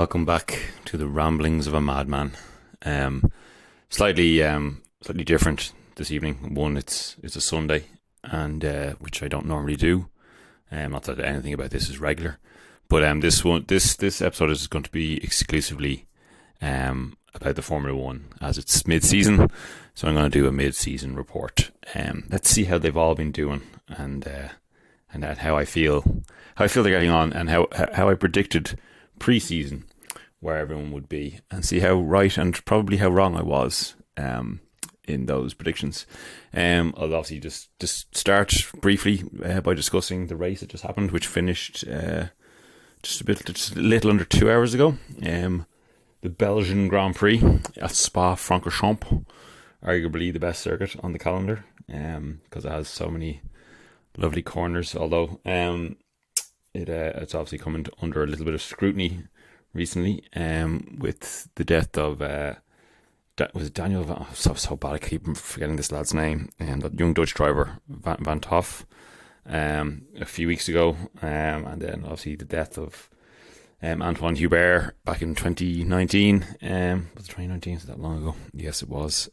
Welcome back to the ramblings of a madman. Um, slightly different this evening. One, it's a Sunday, and which I don't normally do. Not that anything about this is regular, but this episode is going to be exclusively about the Formula One, as it's mid-season. So I'm going to do a mid-season report. Let's see how they've all been doing, and how I feel they're getting on, and how I predicted pre-season where everyone would be, and see how right and probably how wrong I was in those predictions. I'll obviously just start briefly by discussing the race that just happened, which finished just a little under 2 hours ago. The Belgian Grand Prix at Spa-Francorchamps, arguably the best circuit on the calendar, because it has so many lovely corners, although it's obviously coming under a little bit of scrutiny recently, with the death of was it Daniel so bad I keep forgetting this lad's name, that young Dutch driver Van Toff, a few weeks ago, and then obviously the death of Antoine Hubert back in 2019. Was it 2019? Is that long ago? Yes, it was.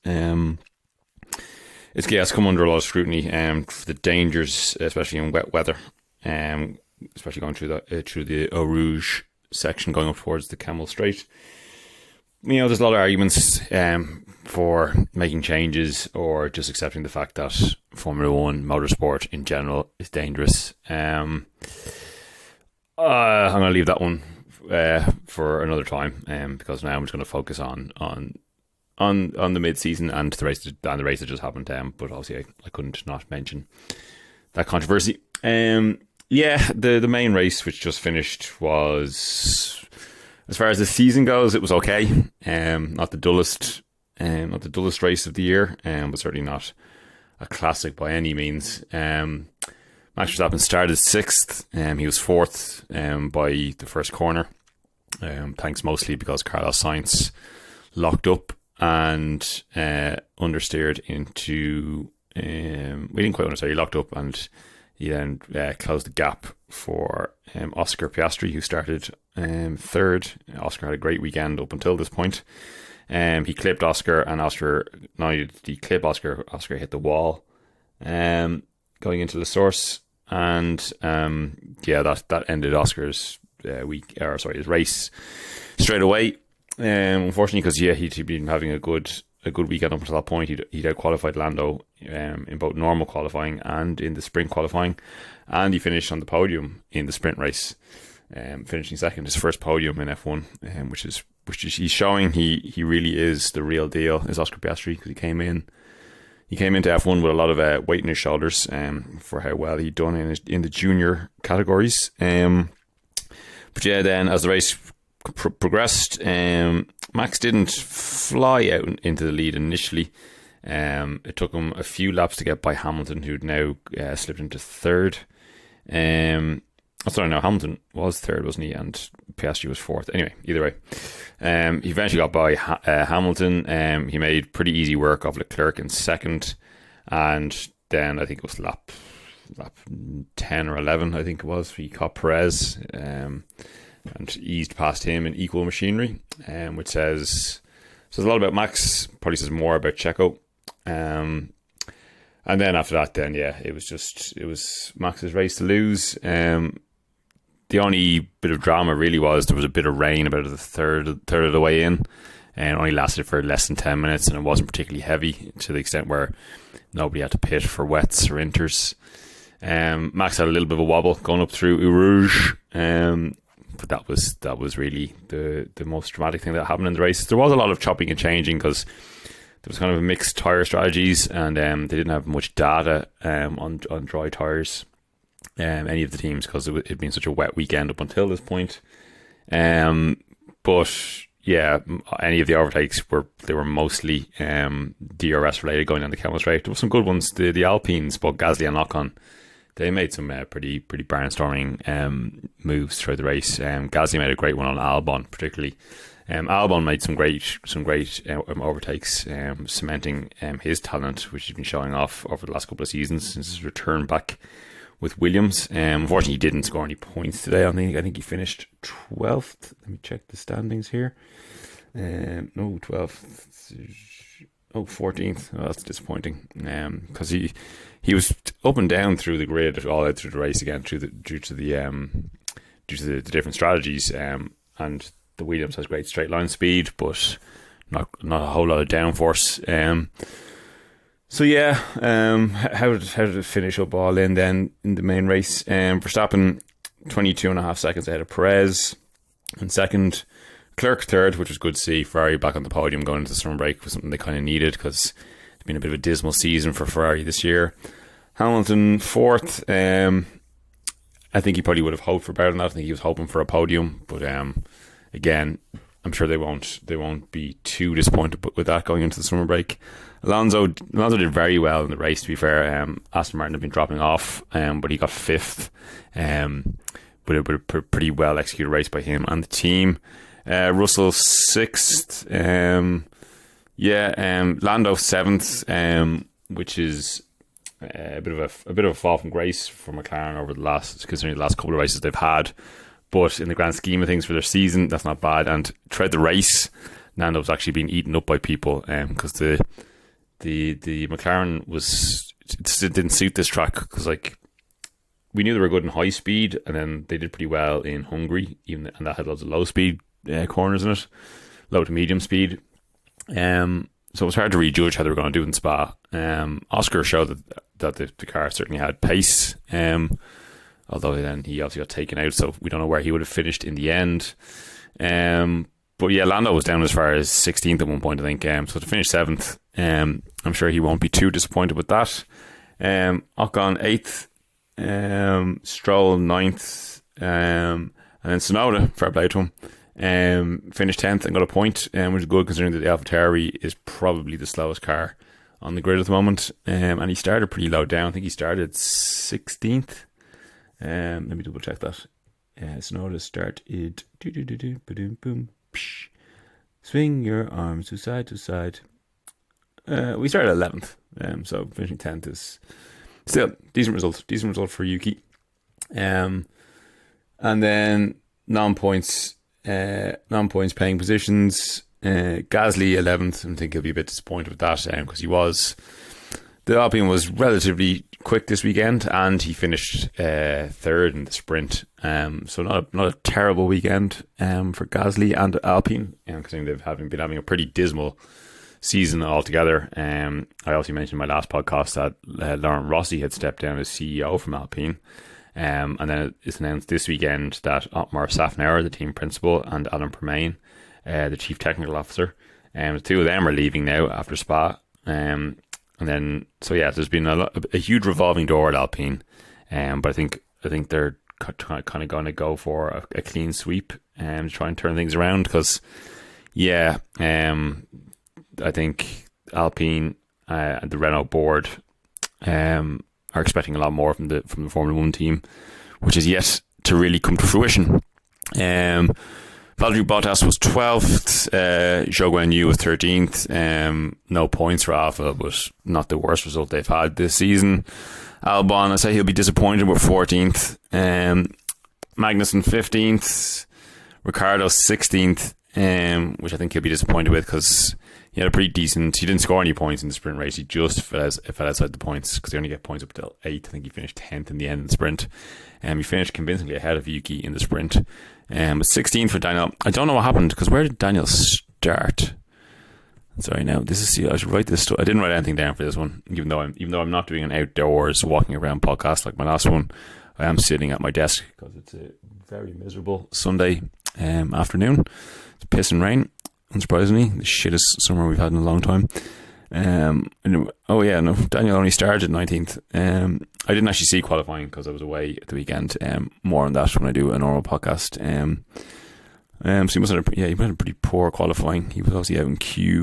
It's come under a lot of scrutiny for the dangers, especially in wet weather, especially going through the Eau Rouge section going up towards the Camel Straight. You know, there's a lot of arguments for making changes or just accepting the fact that Formula One motorsport in general is dangerous. I'm going to leave that one for another time, because now I'm just going to focus on the mid-season and the race that just happened. But obviously I couldn't not mention that controversy. The main race, which just finished, was, as far as the season goes, it was okay. Not the dullest race of the year, but certainly not a classic by any means. Max Verstappen started sixth. He was fourth by the first corner, thanks mostly because Carlos Sainz locked up and understeered into. We didn't quite understeer. He locked up and he then closed the gap for Oscar Piastri, who started third. Oscar had a great weekend up until this point. He clipped Oscar, and Oscar hit the wall going into the source, and that ended Oscar's his race straight away. Unfortunately, because he'd been having a good weekend up until that point. He'd out-qualified Lando in both normal qualifying and in the sprint qualifying, and he finished on the podium in the sprint race, finishing second, his first podium in F1, which is he's showing he really is the real deal, is Oscar Piastri, because he came into F1 with a lot of weight in his shoulders for how well he'd done in the junior categories. Then as the race progressed, Max didn't fly out into the lead initially. It took him a few laps to get by Hamilton, who'd now slipped into third. Hamilton was third, wasn't he? And Piastri was fourth. Anyway, either way, he eventually got by Hamilton. He made pretty easy work of Leclerc in second, and then I think it was lap 10 or 11, I think it was, he caught Perez, and eased past him in equal machinery, which says a lot about Max, probably says more about Checo. And then after that, it was Max's race to lose. The only bit of drama really was there was a bit of rain about the third of the way in, and it only lasted for less than 10 minutes, and it wasn't particularly heavy to the extent where nobody had to pit for wets or inters. Max had a little bit of a wobble going up through Eau Rouge, but that was really the most dramatic thing that happened in the race. There was a lot of chopping and changing because there was kind of mixed tyre strategies, and they didn't have much data on dry tyres, any of the teams, because it'd been such a wet weekend up until this point. But yeah, any of the overtakes were mostly DRS related, going down the Camel Straight. There were some good ones. The Alpines, both Gasly and Ocon, they made some pretty barnstorming moves throughout the race. Gasly made a great one on Albon, particularly. Albon made some great overtakes, cementing his talent, which he's been showing off over the last couple of seasons since his return back with Williams. Unfortunately, he didn't score any points today. I think he finished 12th. Let me check the standings here. No, 12th. Oh, 14th. Oh, that's disappointing. Because he was up and down through the grid all out through the race again, due to the different strategies. And the Williams has great straight line speed, but not a whole lot of downforce. So yeah, how did it finish up all in then in the main race? Verstappen 22.5 seconds ahead of Perez in second. Clerk third, which was good to see. Ferrari back on the podium going into the summer break was something they kind of needed, because it's been a bit of a dismal season for Ferrari this year. Hamilton fourth. I think he probably would have hoped for better than that. I think he was hoping for a podium, but again, I'm sure they won't be too disappointed with that going into the summer break. Alonso did very well in the race, to be fair. Aston Martin have been dropping off, but he got fifth. But a pretty well executed race by him and the team. Russell sixth. Lando seventh, which is a bit of a fall from grace for McLaren over considering the last couple of races they've had. But in the grand scheme of things for their season, that's not bad. And throughout the race, Nando's actually been eaten up by people, because the McLaren it didn't suit this track, because we knew they were good in high speed, and then they did pretty well in Hungary, and that had loads of low speed corners in it, low to medium speed. So it was hard to really judge how they were going to do it in Spa. Oscar showed that the car certainly had pace, although then he obviously got taken out, so we don't know where he would have finished in the end. But yeah, Lando was down as far as 16th at one point, I think. So to finish 7th, I'm sure he won't be too disappointed with that. Ocon 8th, Stroll 9th, and then Tsunoda, fair play to him, finished 10th and got a point, which is good considering that the AlphaTauri is probably the slowest car on the grid at the moment. And he started pretty low down. I think he started 16th. Let me double check that. Tsunoda started boom. Swing your arms to side to side. We started 11th, so finishing 10th is still decent result for Yuki. And then non-points paying positions. Gasly 11th. I think he'll be a bit disappointed with that, because the Alpine was relatively quick this weekend, and he finished third in the sprint. So not a terrible weekend for Gasly and Alpine, considering they've been having a pretty dismal season altogether. I also mentioned in my last podcast that Laurent Rossi had stepped down as CEO from Alpine. And then it's announced this weekend that Otmar Safnauer, the team principal, and Alain Permain, the chief technical officer, the two of them are leaving now after Spa. And then, so yeah, there's been a huge revolving door at Alpine, but I think they're kind of going to go for a clean sweep and try and turn things around, because I think Alpine and the Renault board are expecting a lot more from the Formula 1 team, which is yet to really come to fruition. Valtteri Bottas was 12th, Zhou Guanyu was 13th. No points for Alpha, but not the worst result they've had this season. Albon, I say he'll be disappointed with 14th. Magnussen 15th, Ricciardo 16th, which I think he'll be disappointed with, because he had he didn't score any points in the sprint race. He just fell outside the points, because they only get points up till 8th. I think he finished 10th in the end of the sprint. He finished convincingly ahead of Yuki in the sprint. But 16th for Daniel. I don't know what happened, because where did Daniel start? Sorry, now I should write this. I didn't write anything down for this one, even though I'm not doing an outdoors walking around podcast like my last one. I am sitting at my desk because it's a very miserable Sunday afternoon. It's pissing rain, unsurprisingly, the shittest summer we've had in a long time. Daniel only started 19th. I didn't actually see qualifying because I was away at the weekend. More on that when I do a normal podcast. So he must have had a pretty poor qualifying. He was obviously out in Q1.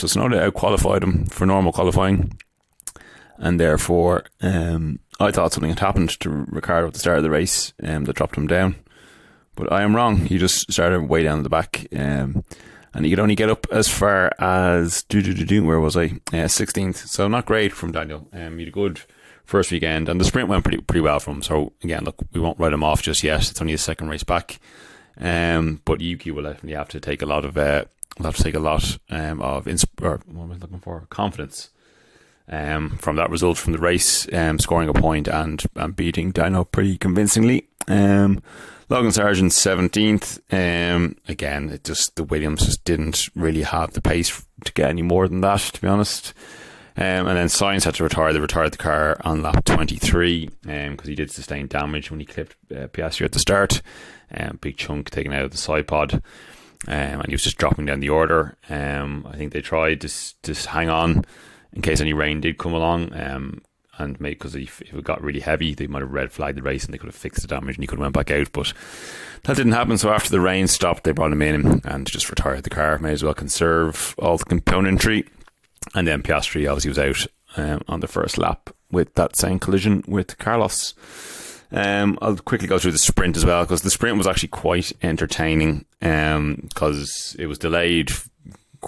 So Tsunoda out qualified him for normal qualifying, and therefore I thought something had happened to Ricciardo at the start of the race that dropped him down. But I am wrong. He just started way down at the back, and he could only get up as far as where was I? 16th. So not great from Daniel. He had a good first weekend, and the sprint went pretty well for him. So again, look, we won't write him off just yet. It's only his second race back, but Yuki will definitely have to take a lot of confidence from that result from the race, scoring a point and beating Dino pretty convincingly. Logan Sargent 17th. Again, the Williams just didn't really have the pace to get any more than that, to be honest. And then Sainz had to retire. They retired the car on lap 23 because he did sustain damage when he clipped Piastri at the start. Big chunk taken out of the side pod. And he was just dropping down the order. I think they tried to hang on in case any rain did come along. And because if it got really heavy, they might have red flagged the race and they could have fixed the damage and he could have went back out. But that didn't happen. So after the rain stopped, they brought him in and just retired the car. May as well conserve all the componentry. And then Piastri obviously was out on the first lap with that same collision with Carlos. I'll quickly go through the sprint as well, because the sprint was actually quite entertaining because it was delayed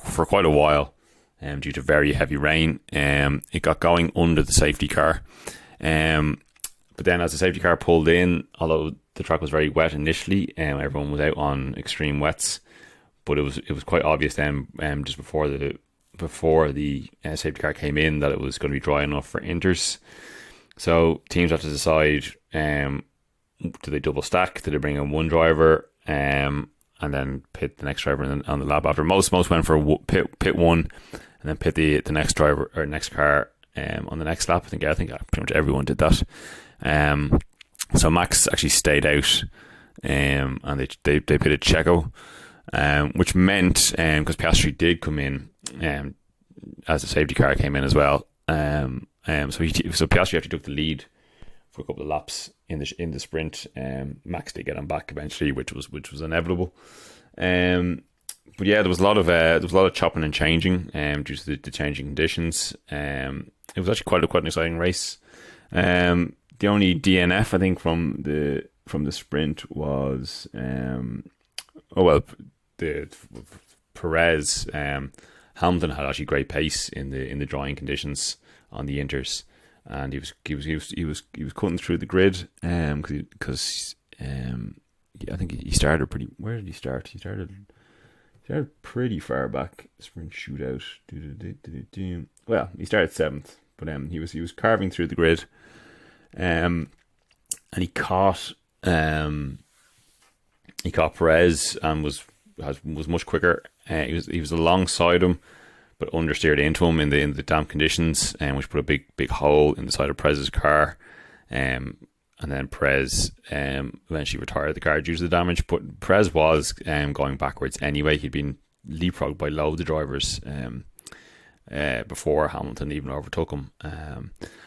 for quite a while due to very heavy rain. It got going under the safety car. But then as the safety car pulled in, although the track was very wet initially, everyone was out on extreme wets. But it was quite obvious then, just before the safety car came in, that it was going to be dry enough for inters. So teams have to decide, do they double stack? Do they bring in one driver and then pit the next driver on the lap after? Most went for pit one and then pit the next driver or next car on the next lap. I think pretty much everyone did that. So Max actually stayed out and they pitted Checo, which meant, because Piastri did come in as the safety car came in as well. So Piastri actually took the lead for a couple of laps in the sprint. Max did get him back eventually, which was inevitable. But yeah, there was a lot of chopping and changing due to the changing conditions. It was actually quite an exciting race. The only DNF I think from the sprint was the Perez. Hamilton had actually great pace in the drying conditions on the inters, and he was cutting through the grid because I think he started pretty. Where did he start? He started pretty far back. Sprint shootout. Well, he started 7th, but he was carving through the grid, and he caught Perez and was much quicker. He was alongside him, but understeered into him in the damp conditions, which put a big hole in the side of Perez's car. And then Perez eventually retired the car due to the damage. But Perez was going backwards anyway. He'd been leapfrogged by loads of drivers before Hamilton even overtook him.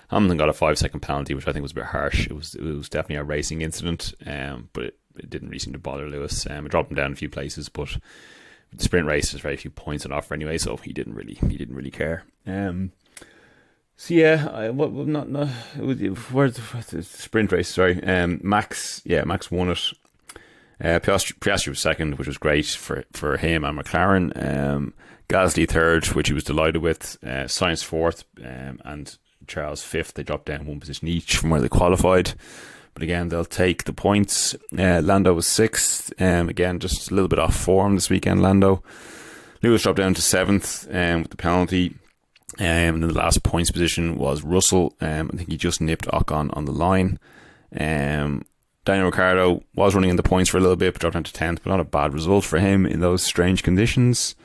Hamilton got a 5-second penalty, which I think was a bit harsh. It was definitely a racing incident, but it didn't really seem to bother Lewis. It dropped him down a few places, but the sprint race there's very few points on offer anyway, so he didn't really care. So yeah, where's the sprint race? Sorry, Max won it. Piastri was second, which was great for him and McLaren. Gasly third, which he was delighted with. Sainz fourth, and Charles fifth. They dropped down one position each from where they qualified. But again, they'll take the points. Lando was sixth. Again, just a little bit off form this weekend, Lando. Lewis dropped down to seventh with the penalty. And the last points position was Russell. I think he just nipped Ocon on the line. Daniel Ricciardo was running in the points for a little bit, but dropped down to 10th, but not a bad result for him in those strange conditions.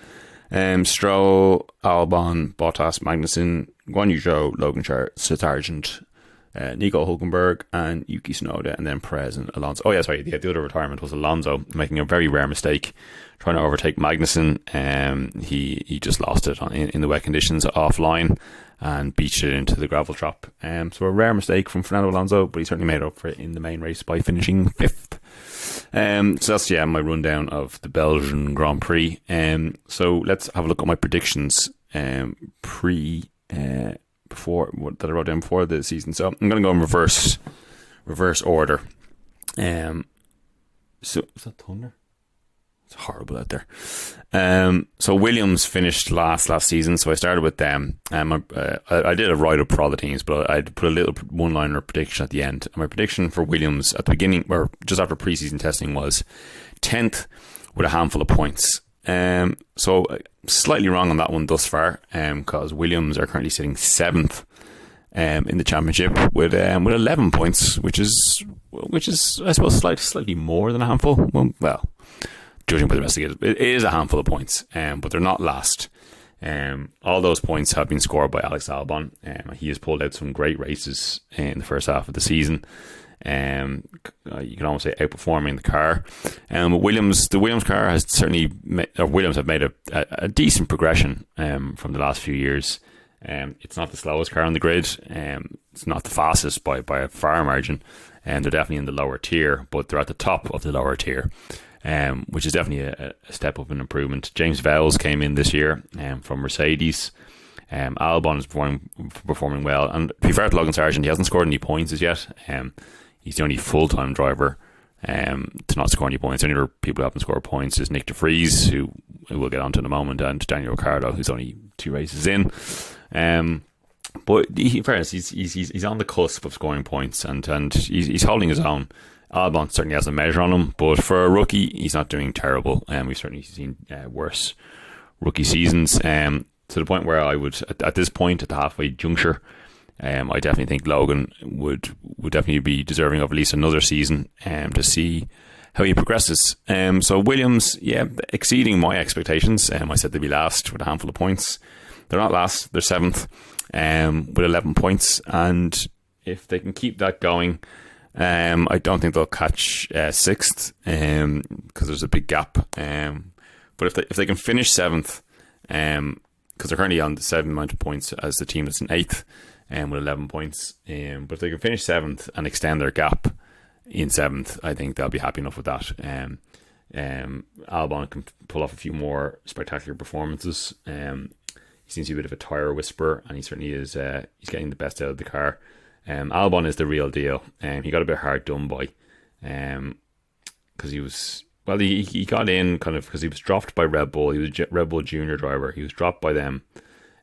Stroll, Albon, Bottas, Magnussen, Guan Yu Zhou, Logan Sargent, Nico Hulkenberg and Yuki Tsunoda, and then Perez and Alonso. Oh yeah, sorry, the other retirement was Alonso, making a very rare mistake, trying to overtake Magnussen. He just lost it in the wet conditions offline and beached it into the gravel trap. So a rare mistake from Fernando Alonso, but he certainly made up for it in the main race by finishing fifth. So that's my rundown of the Belgian Grand Prix. So let's have a look at my predictions before what that I wrote down before the season. So I'm going to go in reverse order. So is that thunder? It's horrible out there. So Williams finished last season, so I started with them. I did a write-up for all the teams, but I put a little one-liner prediction at the end. And my prediction for Williams at the beginning, or just after preseason testing, was 10th with a handful of points. So slightly wrong on that one thus far, because Williams are currently sitting 7th in the championship with 11 points, which is I suppose slightly more than a handful. Well, judging by the rest of it is a handful of points, but they're not last. All those points have been scored by Alex Albon. He has pulled out some great races in the first half of the season. You can almost say outperforming the car. But the Williams car has Williams have made a decent progression from the last few years. It's not the slowest car on the grid. It's not the fastest by a far margin. And they're definitely in the lower tier, but they're at the top of the lower tier, which is definitely a step up in improvement. James Vowles came in this year from Mercedes. Albon is performing well. And to be fair to Logan Sargent, he hasn't scored any points as yet. He's the only full-time driver to not score any points. The only other people who haven't scored points is Nick de Vries, who we'll get onto in a moment, and Daniel Ricciardo, who's only 2 races in. But in fairness, he's on the cusp of scoring points, and he's holding his own. Albon certainly has a measure on him, but for a rookie, he's not doing terrible. We've certainly seen worse rookie seasons. To the point where I would, at this point, at the halfway juncture, I definitely think Logan would definitely be deserving of at least another season to see how he progresses. So Williams, exceeding my expectations. I said they'd be last with a handful of points. They're not last, they're 7th with 11 points. And if they can keep that going, I don't think they'll catch 6th because there's a big gap. But if they can finish 7th, because they're currently on the same amount of points as the team that's in 8th, with 11 points. But if they can finish 7th and extend their gap in 7th, I think they'll be happy enough with that. Albon can pull off a few more spectacular performances. He seems to be a bit of a tyre whisperer, and he certainly is. He's getting the best out of the car. Albon is the real deal. He got a bit hard done by, because he got in kind of because he was dropped by Red Bull. He was a Red Bull junior driver. He was dropped by them,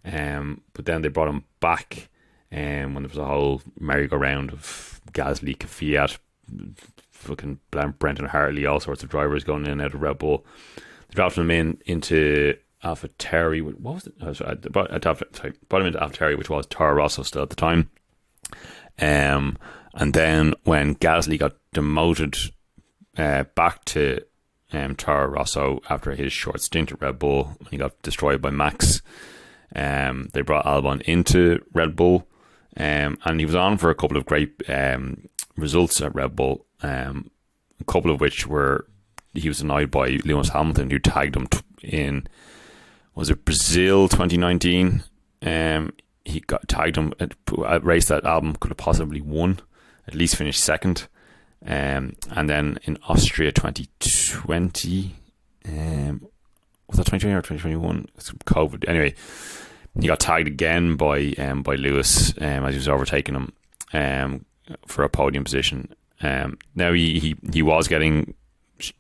but then they brought him back. When there was a whole merry-go-round of Gasly, Kvyat, fucking Brendan Hartley, all sorts of drivers going in and out of Red Bull. They dropped him into AlphaTauri. What was it? Oh, sorry, brought him into AlphaTauri, which was Toro Rosso still at the time. And then when Gasly got demoted back to Toro Rosso after his short stint at Red Bull, when he got destroyed by Max, they brought Albon into Red Bull, and he was on for a couple of great results at Red Bull, a couple of which were he was annoyed by Lewis Hamilton, who tagged him in, was it Brazil 2019? He got tagged him at a race that Albon could have possibly won, at least finished 2nd. And then in Austria 2020, was that 2020 or 2021? It's COVID. Anyway, he got tagged again by Lewis as he was overtaking him for a podium position. Now he was getting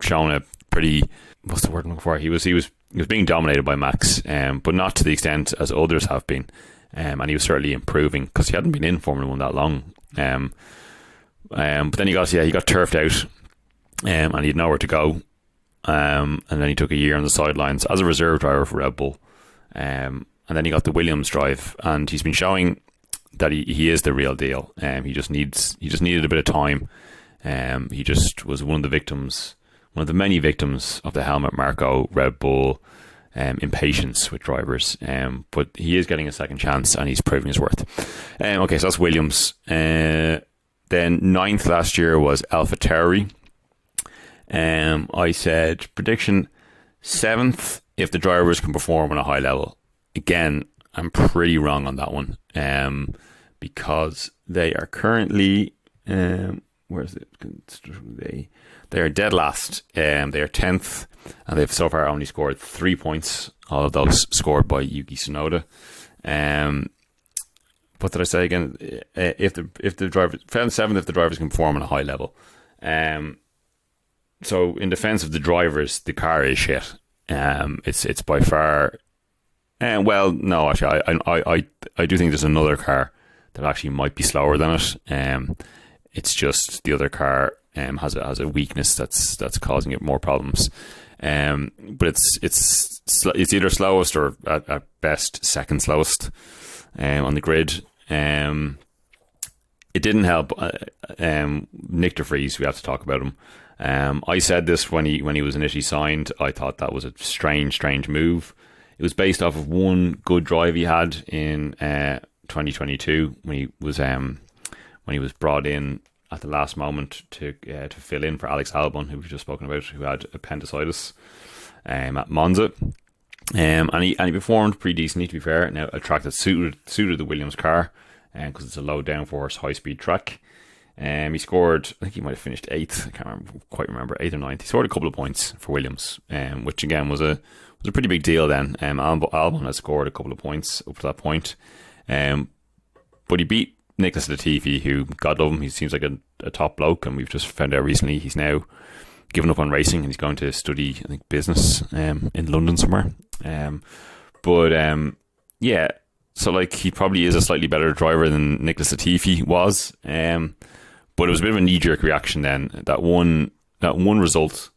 shown a pretty, what's the word I'm looking for? He was being dominated by Max, but not to the extent as others have been. And he was certainly improving because he hadn't been in Formula 1 that long. But then he got turfed out, and he had nowhere to go. And then he took a year on the sidelines as a reserve driver for Red Bull. And then he got the Williams drive, and he's been showing that he is the real deal. He just needed a bit of time. He just was one of the many victims of the Helmut Marko Red Bull impatience with drivers. But he is getting a second chance, and he's proving his worth. Okay, so that's Williams. Then 9th last year was AlphaTauri. I said prediction 7th if the drivers can perform on a high level. Again, I'm pretty wrong on that one, because they are currently where is it? They are dead last. They are 10th, and they've so far only scored 3 points. All of those scored by Yuki Tsunoda. What did I say again? If the drivers 7th, if the drivers can perform on a high level. So in defence of the drivers, the car is shit. It's by far. Well, no, actually, I do think there's another car that actually might be slower than it. It's just the other car has a weakness that's causing it more problems. But it's either slowest or at best second slowest on the grid. It didn't help. Nick de Vries, we have to talk about him. I said this when he was initially signed. I thought that was a strange move. It was based off of one good drive he had in 2022 when he was brought in at the last moment to fill in for Alex Albon, who we've just spoken about, who had appendicitis at Monza. And he performed pretty decently, to be fair. Now, a track that suited the Williams car, because it's a low downforce, high speed track. He scored, I think he might have finished 8th. I can't quite remember, 8th or 9th. He scored a couple of points for Williams, which again was a pretty big deal then. Albon has scored a couple of points up to that point. But he beat Nicholas Latifi, who, God love him, he seems like a top bloke, and we've just found out recently he's now given up on racing and he's going to study, I think, business in London somewhere. Yeah, so like he probably is a slightly better driver than Nicholas Latifi was. But it was a bit of a knee-jerk reaction then. That one result,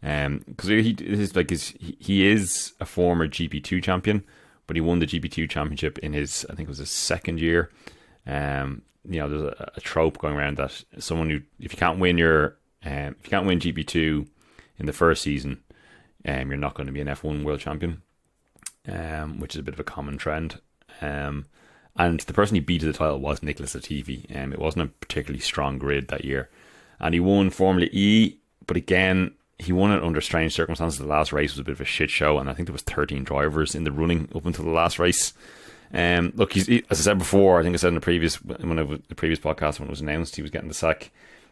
because he is a former GP2 champion, but he won the GP2 championship in his, I think it was his second year. There's a trope going around that someone who, if you can't win GP2 in the first season, you're not going to be an F1 world champion, which is a bit of a common trend. And the person he beat to the title was Nicholas Latifi. It wasn't a particularly strong grid that year. And he won Formula E, but again, he won it under strange circumstances. The last race was a bit of a shit show, and I think there was 13 drivers in the running up until the last race. Look, as I said before, I think I said in the previous podcast when it was announced he was getting the sack.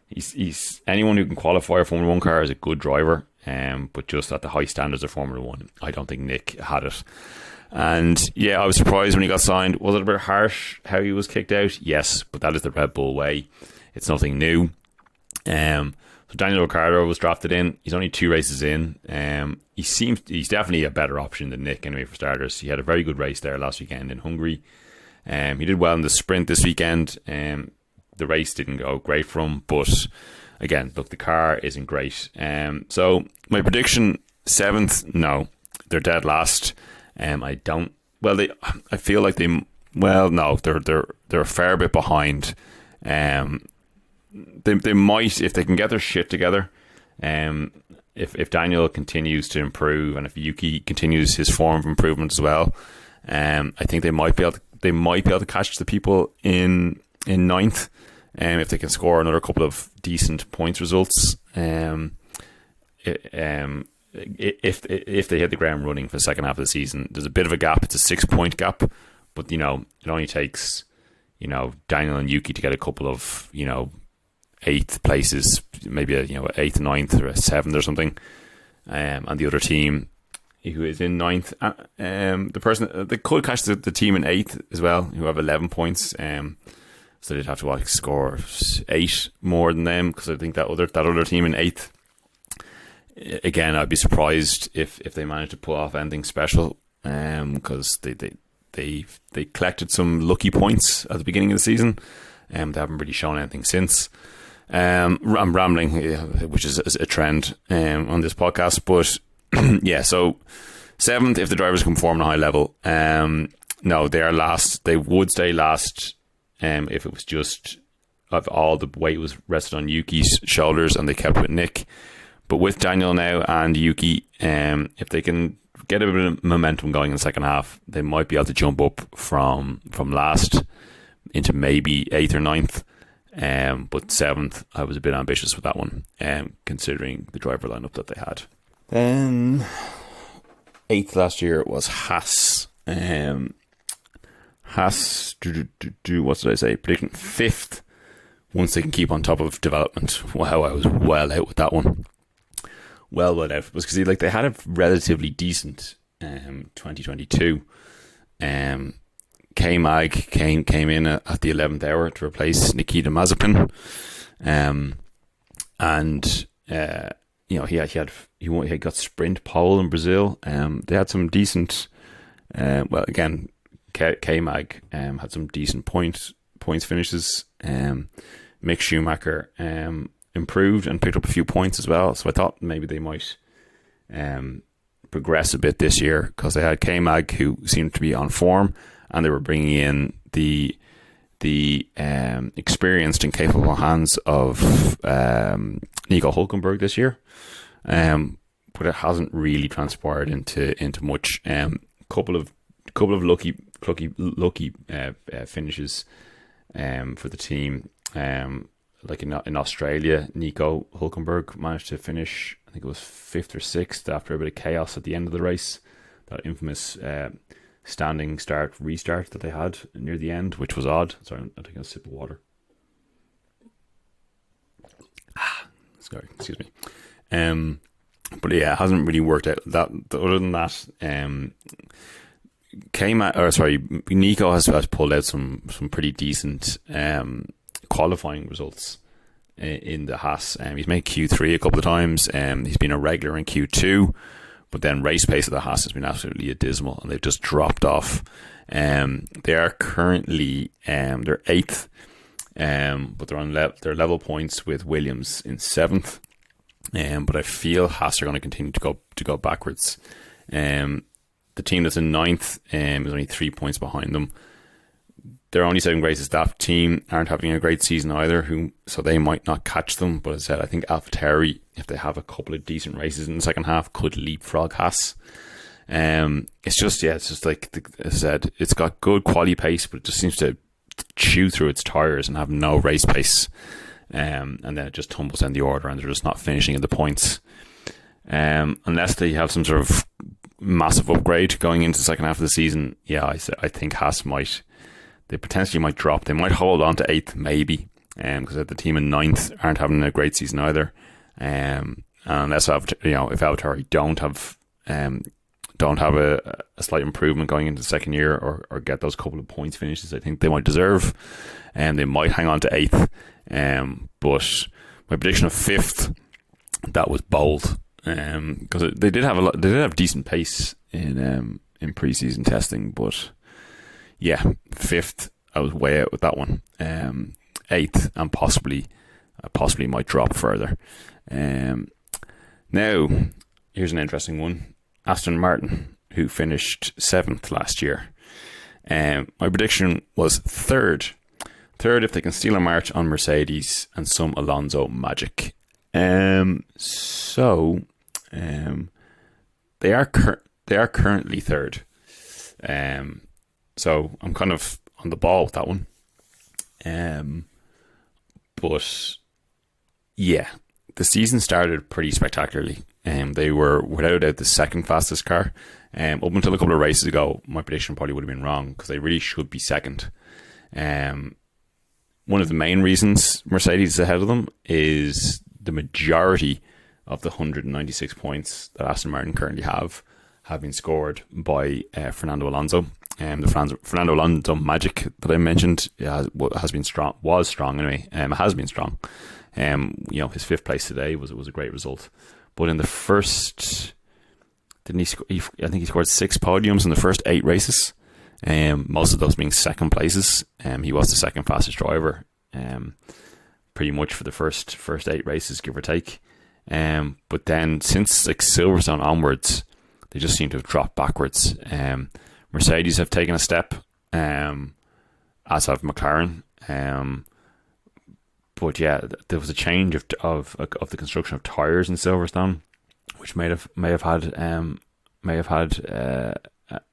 He's anyone who can qualify a Formula 1 car is a good driver, but just at the high standards of Formula 1, I don't think Nick had it. And yeah, I was surprised when he got signed. Was it a bit harsh how he was kicked out? Yes, but that is the Red Bull way. It's nothing new. So Daniel Ricciardo was drafted in. He's only 2 races in. He's definitely a better option than Nick anyway, for starters. He had a very good race there last weekend in Hungary. He did well in the sprint this weekend. The race didn't go great for him, but again, look, the car isn't great. So my prediction, 7th, no, they're dead last. I feel like they're a fair bit behind. They might, if they can get their shit together, if Daniel continues to improve and if Yuki continues his form of improvement as well, I think they might be able to catch the people in 9th, if they can score another couple of decent points results. If they hit the ground running for the second half of the season, there's a bit of a gap. It's a 6-point gap, but it only takes Daniel and Yuki to get a couple of 8th places, maybe a 8th, 9th, or a 7th or something, and the other team who is in 9th, the person they could catch the team in 8th as well, who have 11 points. So they'd have to score 8 more than them, because I think that other team in 8th. Again, I'd be surprised if they managed to pull off anything special, because they collected some lucky points at the beginning of the season, and they haven't really shown anything since. I'm rambling, which is a trend on this podcast, but yeah. So 7th, if the drivers can perform at a high level, no, they are last. They would stay last if it was just of all the weight was rested on Yuki's shoulders and they kept with Nick. But with Daniel now and Yuki, if they can get a bit of momentum going in the second half, they might be able to jump up from last into maybe 8th or 9th. But 7th, I was a bit ambitious with that one, considering the driver lineup that they had. Then 8th last year was Haas. Haas, what did I say? Prediction 5th, once they can keep on top of development. Wow, I was well out with that one. Well out. It was because they had a relatively decent 2022. K-Mag came in at the 11th hour to replace Nikita Mazepin. he got sprint pole in Brazil. They had some decent. Well, again, K-Mag had some decent points finishes. Mick Schumacher improved and picked up a few points as well. So I thought maybe they might progress a bit this year, because they had K-Mag, who seemed to be on form, and they were bringing in the experienced and capable hands of Nico Hülkenberg this year. But it hasn't really transpired into much. Couple of lucky finishes for the team. Like in Australia, Nico Hülkenberg managed to finish, I think it was 5th or 6th, after a bit of chaos at the end of the race. That infamous standing start restart that they had near the end, which was odd. Sorry, I'm taking a sip of water. Sorry, excuse me. But yeah, it hasn't really worked out. Other than that, Nico has pulled out some pretty decent qualifying results in the Haas. He's made Q3 a couple of times. He's been a regular in Q2, but then race pace of the Haas has been absolutely abysmal, and they've just dropped off. They are currently they're 8th, but they're on they're level points with Williams in 7th. But I feel Haas are going to continue to go backwards. The team that's in 9th is only 3 points behind them. They're only 7 races. That team aren't having a great season either, so they might not catch them. But as I said, I think AlphaTauri, if they have a couple of decent races in the second half, could leapfrog Haas. It's just like as I said, it's got good quality pace, but it just seems to chew through its tires and have no race pace. And then it just tumbles down the order, and they're just not finishing in the points. Unless they have some sort of massive upgrade going into the second half of the season, I think Haas they potentially might drop. They might hold on to 8th maybe, because the team in 9th aren't having a great season either. Unless if AlphaTauri don't have a slight improvement going into the second year, or get those couple of points finishes I think they might deserve, and they might hang on to 8th. But my prediction of 5th, that was bold, because they did have decent pace in preseason testing, but yeah, 5th, I was way out with that one. 8th, and possibly might drop further. Now, here's an interesting one. Aston Martin, who finished 7th last year. My prediction was 3rd. 3rd if they can steal a march on Mercedes and some Alonso magic. They are currently 3rd. So I'm kind of on the ball with that one. But yeah, the season started pretty spectacularly. They were without a doubt the second fastest car. Up until a couple of races ago, my prediction probably would have been wrong, because they really should be second. One of the main reasons Mercedes is ahead of them is the majority of the 196 points that Aston Martin currently have been scored by Fernando Alonso. The Fernando Alonso magic that I mentioned has been strong. Was strong anyway. Has been strong. His 5th place today was a great result. But in the first, didn't he score? I think he scored 6 podiums in the first 8 races. Most of those being second places. He was the second fastest driver, pretty much for the first 8 races, give or take. But then since Silverstone onwards, they just seem to have dropped backwards. Mercedes have taken a step, as have McLaren. But yeah, there was a change of the construction of tires in Silverstone, which may have had an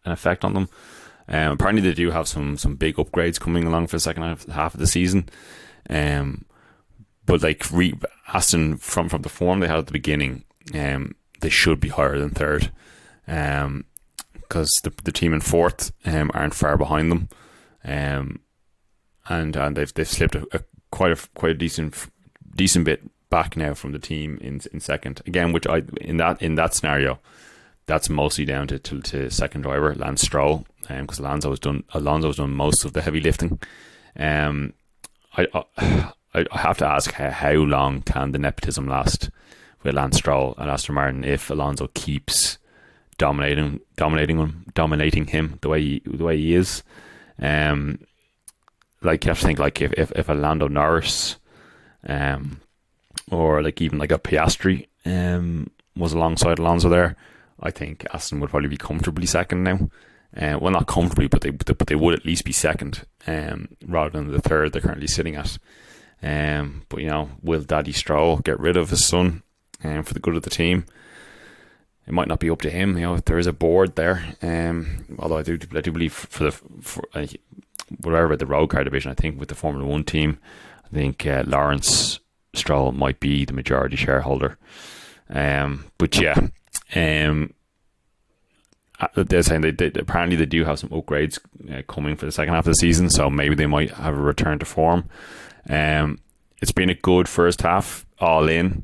effect on them. Apparently, they do have some big upgrades coming along for the second half of the season. But like Aston, from the form they had at the beginning, they should be higher than 3rd. Because the team in 4th aren't far behind them, and they've slipped quite a decent bit back now from the team in 2nd again, which in that scenario, that's mostly down to second driver Lance Stroll, because Alonso has done most of the heavy lifting. I have to ask, how long can the nepotism last Lance Stroll and Aston Martin if Alonso keeps dominating him the way he is. Like, you have to think, like, if a Lando Norris, or like even like a Piastri, was alongside Alonso there, I think Aston would probably be comfortably second now. Well, not comfortably, but they would at least be second, rather than the third they're currently sitting at. But will Daddy Stroll get rid of his son, for the good of the team? It might not be up to him. There is a board there. Although I do believe for whatever the road car division, I think with the Formula One team, I think Lawrence Stroll might be the majority shareholder. But yeah, they're saying apparently they do have some upgrades coming for the second half of the season, so maybe they might have a return to form. It's been a good first half all in,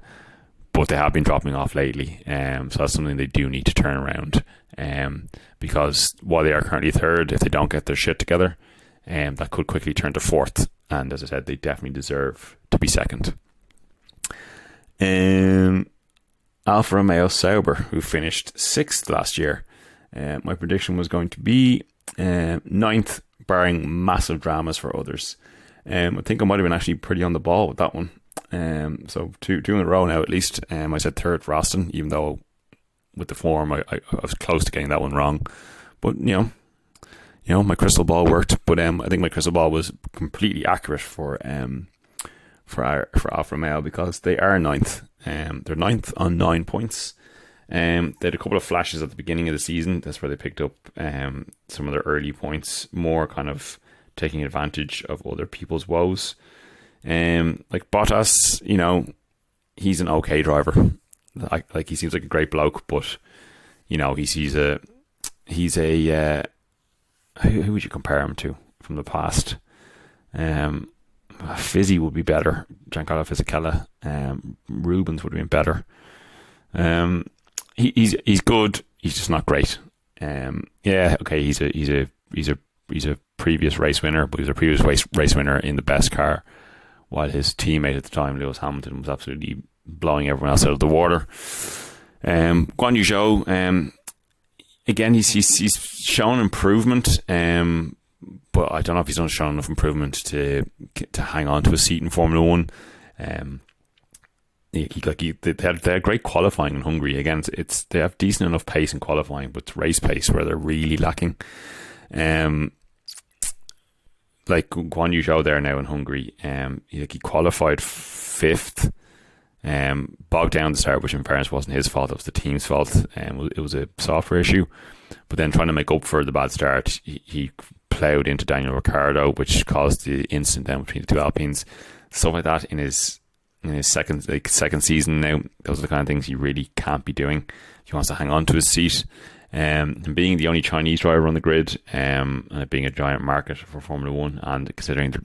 but they have been dropping off lately, so that's something they do need to turn around, because while they are currently third, if they don't get their shit together, that could quickly turn to fourth, and as I said, they definitely deserve to be second. Alfa Romeo Sauber, who finished 6th last year, my prediction was going to be 9th, barring massive dramas for others. I think I might have been actually pretty on the ball with that one. So two in a row now at least. I said 3rd for Aston, even though with the form I was close to getting that one wrong. But my crystal ball worked. But I think my crystal ball was completely accurate for Alfa Romeo, because they are 9th. They're 9th on 9 points. They had a couple of flashes at the beginning of the season. That's where they picked up some of their early points, more kind of taking advantage of other people's woes. Like Bottas, he's an okay driver. Like he seems like a great bloke, but he's a who would you compare him to from the past? Fizzy would be better. Giancarlo Fisichella. Rubens would have been better. He's good. He's just not great. He's a previous race winner, but he was a previous race winner in the best car, while his teammate at the time, Lewis Hamilton, was absolutely blowing everyone else out of the water. Guan Yu Zhou, again, he's shown improvement, but I don't know if he's shown enough improvement to hang on to a seat in Formula One. They had great qualifying in Hungary. Again, they have decent enough pace in qualifying, but it's race pace where they're really lacking. Like Guan Yu Zhou there now in Hungary, he qualified 5th, bogged down the start, which in fairness wasn't his fault, it was the team's fault. It was a software issue, but then trying to make up for the bad start, he ploughed into Daniel Ricciardo, which caused the incident down between the two Alpines. Stuff like that in his second season now, those are the kind of things he really can't be doing. He wants to hang on to his seat. And being the only Chinese driver on the grid, and it being a giant market for Formula One, and considering that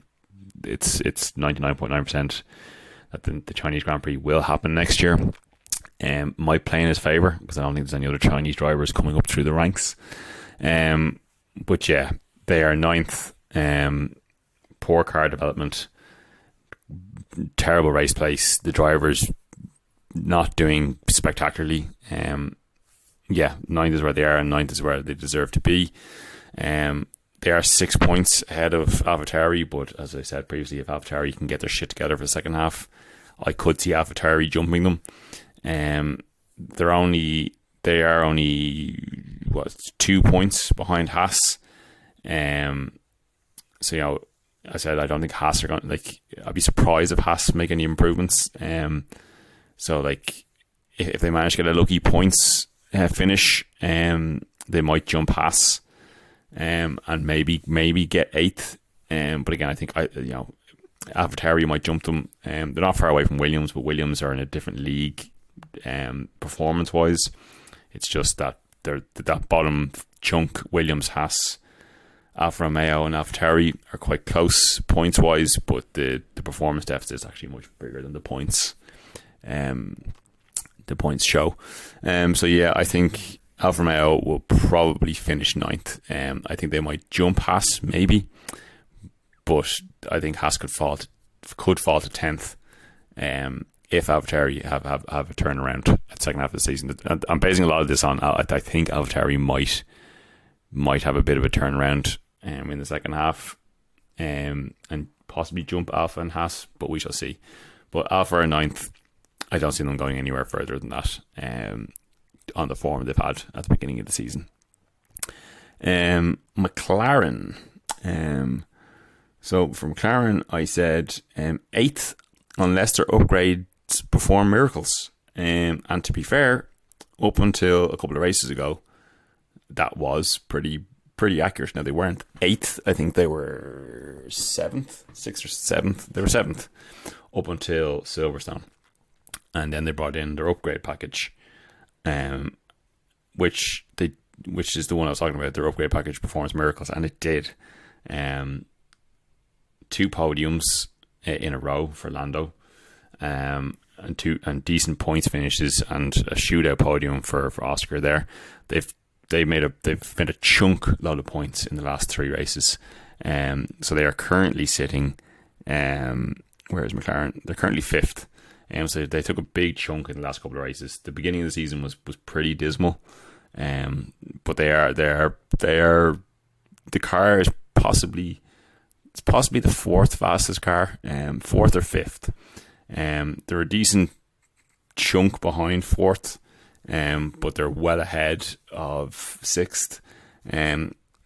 it's 99.9% that the Chinese Grand Prix will happen next year, might play in his favour, because I don't think there's any other Chinese drivers coming up through the ranks. But yeah, they are 9th. Poor car development, terrible race pace, the drivers not doing spectacularly. 9th is where they are, and 9th is where they deserve to be. They are 6 points ahead of AlphaTauri, but as I said previously, if AlphaTauri can get their shit together for the second half, I could see AlphaTauri jumping them. They are only 2 points behind Haas. So I said I don't think Haas are going. I'd be surprised if Haas make any improvements. So if they manage to get a lucky points finish, they might jump Haas, and maybe get 8th. But again, I think AlphaTauri might jump them. They're not far away from Williams, but Williams are in a different league, performance wise. It's just that they're that bottom chunk. Williams, Haas, Alfa Romeo, and AlphaTauri are quite close points wise, but the performance deficit is actually much bigger than the points. The points show. I think Alfa Romeo will probably finish 9th. I think they might jump Haas maybe, but I think Haas could fall to 10th if AlphaTauri have a turnaround at the second half of the season. And I'm basing a lot of this on, I think AlphaTauri might have a bit of a turnaround in the second half, and possibly jump Alpha and Haas, but we shall see. But Alpha are ninth. I don't see them going anywhere further than that on the form they've had at the beginning of the season. McLaren. So for McLaren, I said 8th, unless their upgrades perform miracles. And to be fair, up until a couple of races ago, that was pretty accurate. Now, they weren't 8th. I think they were 7th, 6th or 7th. They were 7th up until Silverstone. And then they brought in their upgrade package, which is the one I was talking about. Their upgrade package performs miracles, and it did. 2 podiums in a row for Lando, and decent points finishes, and a shootout podium for Oscar. There, they've made a chunk load of points in the last 3 races. So they are currently sitting. Where is McLaren? They're currently 5th. So they took a big chunk in the last couple of races. The beginning of the season was pretty dismal. But they are the car is possibly the 4th fastest car, 4th or 5th. They're a decent chunk behind 4th, but they're well ahead of 6th.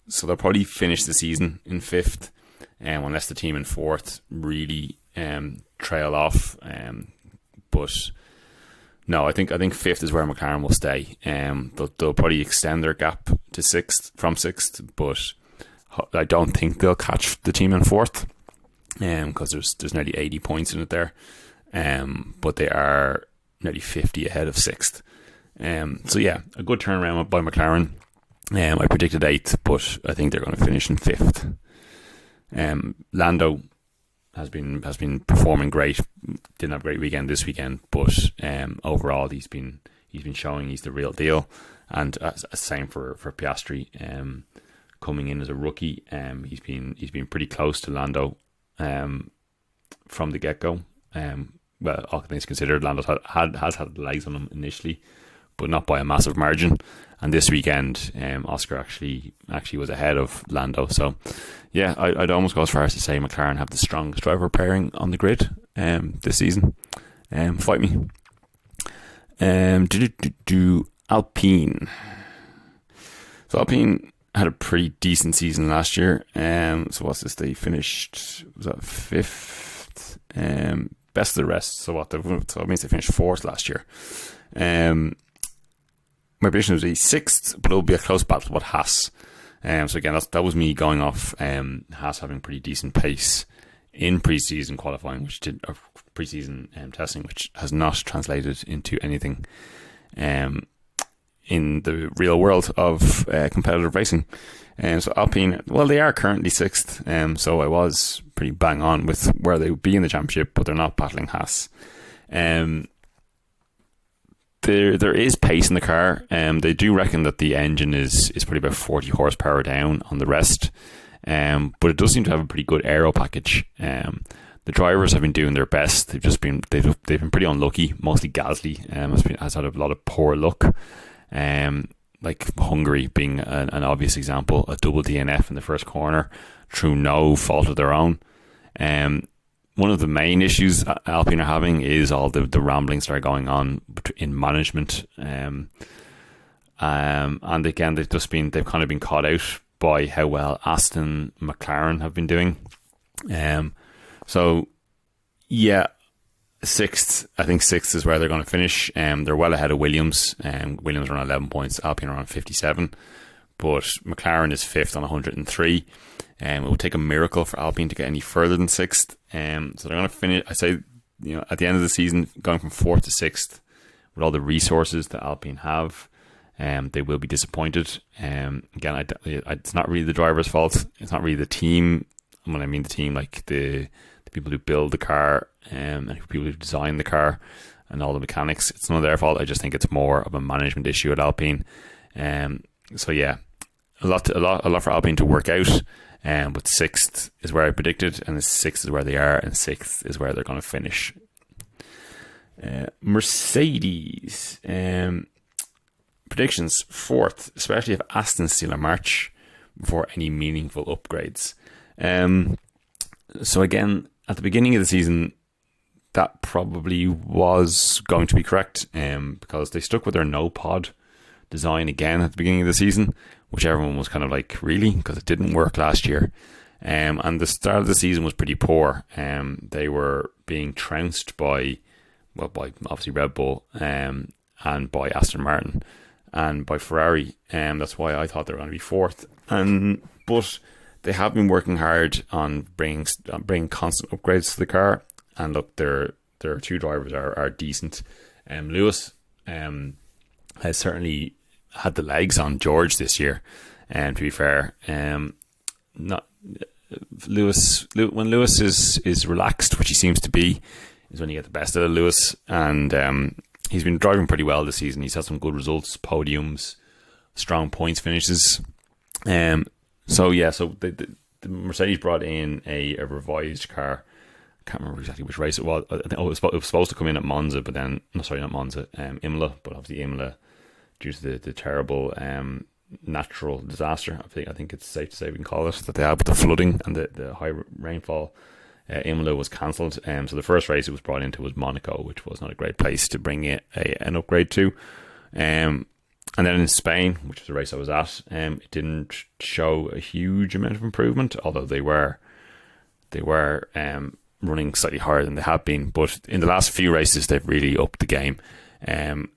So they'll probably finish the season in 5th, unless the team in 4th really trail off. But no, I think 5th is where McLaren will stay. They'll probably extend their gap to 6th from 6th, but I don't think they'll catch the team in 4th, because there's nearly 80 points in it there. But they are nearly 50 ahead of 6th. So yeah, a good turnaround by McLaren. I predicted 8th, but I think they're going to finish in 5th. Lando has been performing great. Didn't have a great weekend this weekend, but overall he's been showing he's the real deal. And same for Piastri. Coming in as a rookie, he's been pretty close to Lando from the get go. Well, all things considered, Lando has had the legs on him initially, but not by a massive margin. And this weekend, Oscar actually was ahead of Lando. So, yeah, I'd almost go as far as to say McLaren have the strongest driver pairing on the grid this season. Fight me. Alpine. So Alpine had a pretty decent season last year. So what's this? They finished, was that 5th? Best of the rest. So what? So it means they finished 4th last year. My prediction was 6th, but it'll be a close battle with Haas. So again, that was me going off Haas having pretty decent pace in pre-season qualifying, pre-season testing, which has not translated into anything in the real world of competitive racing. So Alpine, well, they are currently 6th, so I was pretty bang on with where they would be in the championship, but they're not battling Haas. There is pace in the car. They do reckon that the engine is probably about 40 horsepower down on the rest, but it does seem to have a pretty good aero package. The drivers have been doing their best. They've been pretty unlucky. Mostly Gasly has had a lot of poor luck. Like Hungary being an obvious example, a double DNF in the first corner through no fault of their own. One of the main issues Alpine are having is all the ramblings that are going on in management. And again, they've kind of been caught out by how well Aston McLaren have been doing. So yeah, 6th, I think 6th is where they're going to finish. They're well ahead of Williams. Williams are on 11 points, Alpine are on 57. But McLaren is 5th on 103. It will take a miracle for Alpine to get any further than 6th. So they're going to finish, I say, at the end of the season, going from 4th to 6th, with all the resources that Alpine have, they will be disappointed. Again, it's not really the driver's fault. It's not really the team. When I mean the team, like the people who build the car and people who design the car and all the mechanics. It's not their fault. I just think it's more of a management issue at Alpine. So yeah, a lot for Alpine to work out. But 6th is where I predicted, and 6th is where they are, and 6th is where they're going to finish. Mercedes. Predictions: fourth, especially if Aston steal a march before any meaningful upgrades. So again, at the beginning of the season, that probably was going to be correct, because they stuck with their no pod design again at the beginning of the season, which everyone was kind of like, really? Because it didn't work last year. And the start of the season was pretty poor. They were being trounced by obviously Red Bull, and by Aston Martin, and by Ferrari. That's why I thought they were going to be fourth. But they have been working hard on bringing constant upgrades to the car. And look, their two drivers are decent. Lewis has certainly had the legs on George this year. And to be fair, not Lewis. When Lewis is relaxed, which he seems to be, is when you get the best out of Lewis. And he's been driving pretty well this season. He's had some good results, podiums, strong points finishes. So the Mercedes brought in a revised car. I can't remember exactly which race it was. I think it was supposed to come in at Monza, but then not Monza, Imola. But obviously Imola, due to the terrible natural disaster, I think it's safe to say we can call it, that they had with the flooding and the high rainfall, Imola was cancelled. So the first race it was brought into was Monaco, which was not a great place to bring an upgrade to. And then in Spain, which was the race I was at, it didn't show a huge amount of improvement, although they were running slightly higher than they have been. But in the last few races, they've really upped the game. And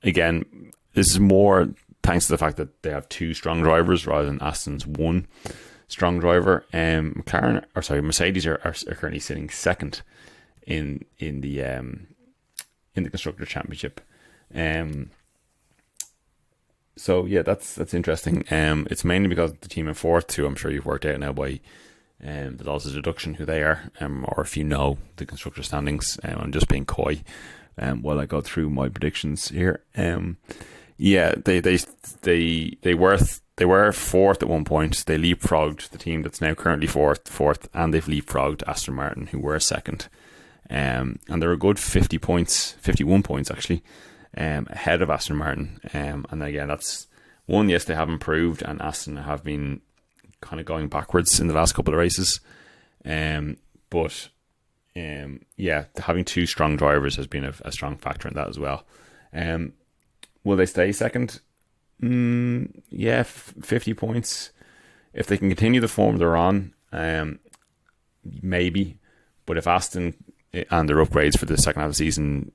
again, this is more thanks to the fact that they have two strong drivers rather than Aston's one strong driver. Mercedes are currently sitting second in the Constructors' Championship. So yeah, that's interesting. It's mainly because the team in fourth, who I'm sure you've worked out now by the laws of deduction who they are, or if you know the constructor standings. I'm just being coy while I go through my predictions here. They were fourth at one point. They leapfrogged the team that's now currently fourth, and they've leapfrogged Aston Martin, who were second. And they're a good 51 points actually, ahead of Aston Martin. And again, that's one, yes, they have improved, and Aston have been kind of going backwards in the last couple of races. But having two strong drivers has been a strong factor in that as well. Will they stay second? 50 points. If they can continue the form they're on, maybe. But if Aston and their upgrades for the second half of the season,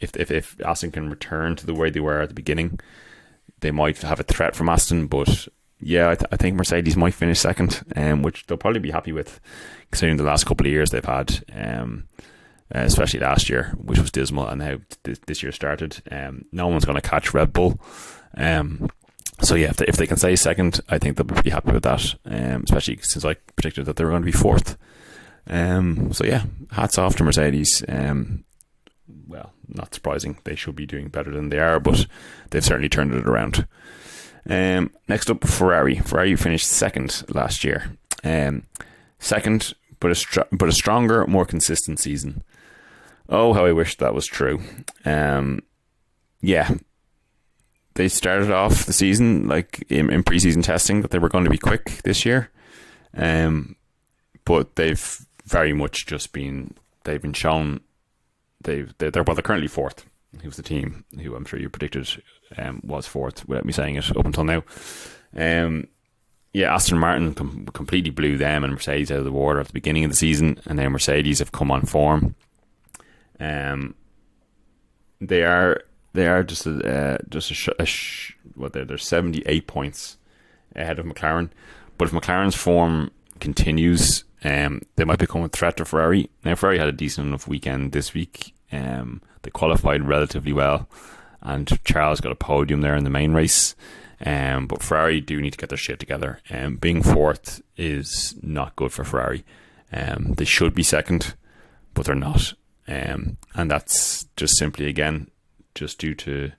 if Aston can return to the way they were at the beginning, they might have a threat from Aston. But yeah, I think Mercedes might finish second, which they'll probably be happy with, considering the last couple of years they've had, especially last year, which was dismal, and now this year started. No one's going to catch Red Bull. So yeah, if they can stay second, I think they'll be pretty happy with that, especially since I predicted that they were going to be fourth. So yeah, hats off to Mercedes. Well, not surprising. They should be doing better than they are, but they've certainly turned it around. Next up, Ferrari. Ferrari finished second last year. Second, but a stronger, more consistent season. Oh, how I wish that was true. They started off the season like in pre-season testing that they were going to be quick this year. But they've very much just been shown they're currently fourth. Who was the team who I'm sure you predicted was fourth without me saying it up until now. Aston Martin completely blew them and Mercedes out of the water at the beginning of the season, and now Mercedes have come on form. They are just they're 78 points ahead of McLaren, but if McLaren's form continues, they might become a threat to Ferrari. Now Ferrari had a decent enough weekend this week. They qualified relatively well, and Charles got a podium there in the main race. But Ferrari do need to get their shit together. Being fourth is not good for Ferrari. They should be second, but they're not. And that's just simply, again, just due to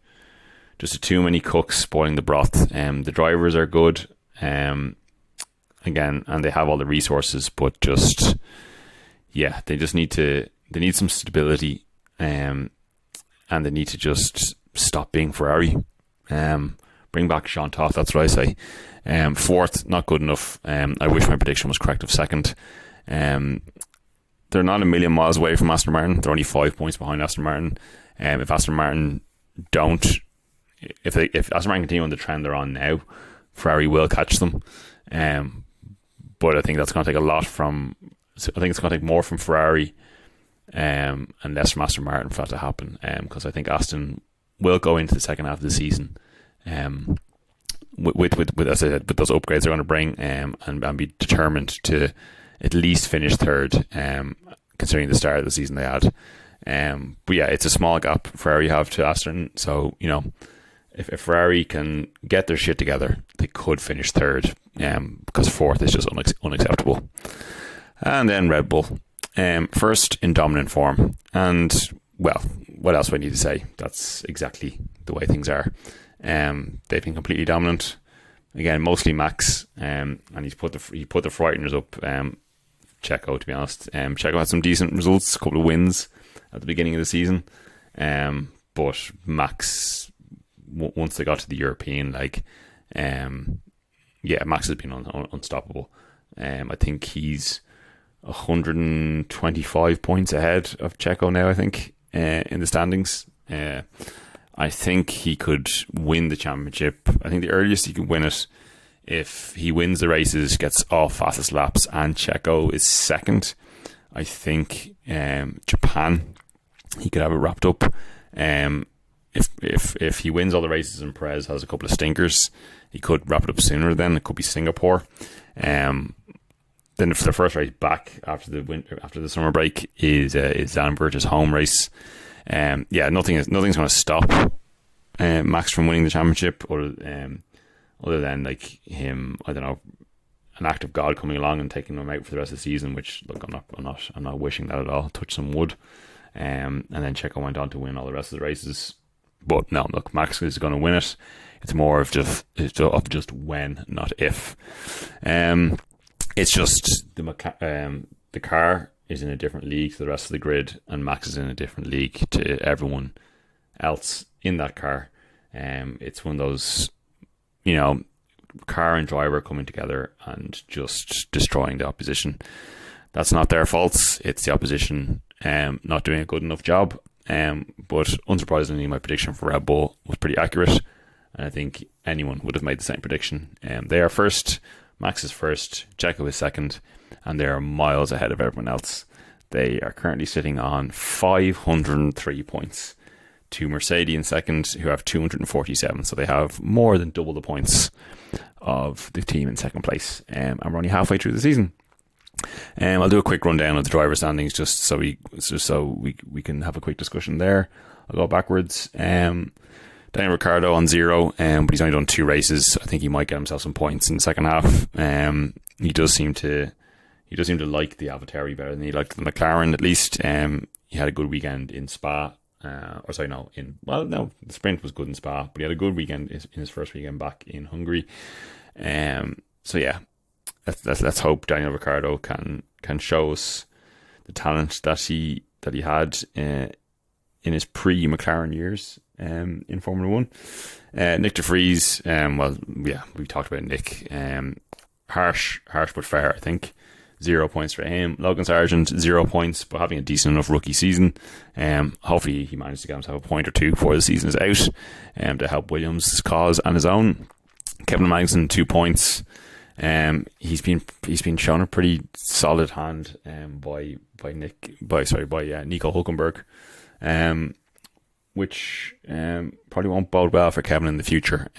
too many cooks spoiling the broth. The drivers are good, again, and they have all the resources, but they need some stability. and they need to just stop being Ferrari. Bring back Jean Todt, that's what I say. Fourth, not good enough. I wish my prediction was correct of second. They're not a million miles away from Aston Martin. They're only 5 points behind Aston Martin. If Aston Martin if Aston Martin continue on the trend they're on now, Ferrari will catch them. But I think that's going to take a lot from. I think it's going to take more from Ferrari, and less from Aston Martin for that to happen. Because I think Aston will go into the second half of the season, with as I said, with those upgrades they're going to bring, and be determined to at least finish third, considering the start of the season they had. But yeah, it's a small gap Ferrari have to Aston. So, you know, if Ferrari can get their shit together, they could finish third, because fourth is just unacceptable. And then Red Bull, first in dominant form. And, well, what else do I need to say? That's exactly the way things are. They've been completely dominant. Again, mostly Max, and he put the frighteners up. Checo, to be honest. Checo had some decent results, a couple of wins at the beginning of the season. But Max, once they got to the European, Max has been unstoppable. I think he's 125 points ahead of Checo now, I think, in the standings. I think he could win the championship. I think the earliest he could win it, if he wins the races, gets all fastest laps, and Checo is second. I think Japan, he could have it wrapped up. If he wins all the races and Perez has a couple of stinkers, he could wrap it up sooner. Then it could be Singapore. Then for the first race back after the summer break is Zandvoort's home race. Nothing's going to stop Max from winning the championship, other than like him, I don't know, an act of God coming along and taking him out for the rest of the season. Which, look, I'm not wishing that at all. Touch some wood. And then Checo went on to win all the rest of the races. But no, look, Max is going to win it. It's more of just when, not if. It's just the car is in a different league to the rest of the grid, and Max is in a different league to everyone else in that car. It's one of those, you know, car and driver coming together and just destroying the opposition. That's not their faults. It's the opposition not doing a good enough job. But unsurprisingly, my prediction for Red Bull was pretty accurate, and I think anyone would have made the same prediction. They are first, Max is first, Checo is second, and they are miles ahead of everyone else. They are currently sitting on 503 points to Mercedes in second, who have 247. So they have more than double the points of the team in second place. And we're only halfway through the season. I'll do a quick rundown of the driver standings just so we can have a quick discussion there. I'll go backwards. Daniel Ricciardo on 0, but he's only done 2 races. I think he might get himself some points in the second half. He does seem to like the AlphaTauri better than he liked the McLaren, at least. He had a good weekend in Spa. The sprint was good in Spa, but he had a good weekend in his first weekend back in Hungary. Let's hope Daniel Ricciardo can show us the talent that he had in his pre-McLaren years in Formula 1. Nick de Vries, we talked about Nick. Harsh but fair, I think. 0 points for him. Logan Sargent, 0 points, but having a decent enough rookie season. Hopefully he managed to get himself a point or two before the season is out, to help Williams' cause and his own. Kevin Magnussen, 2 points. He's been shown a pretty solid hand by Nico Hulkenberg, which probably won't bode well for Kevin in the future.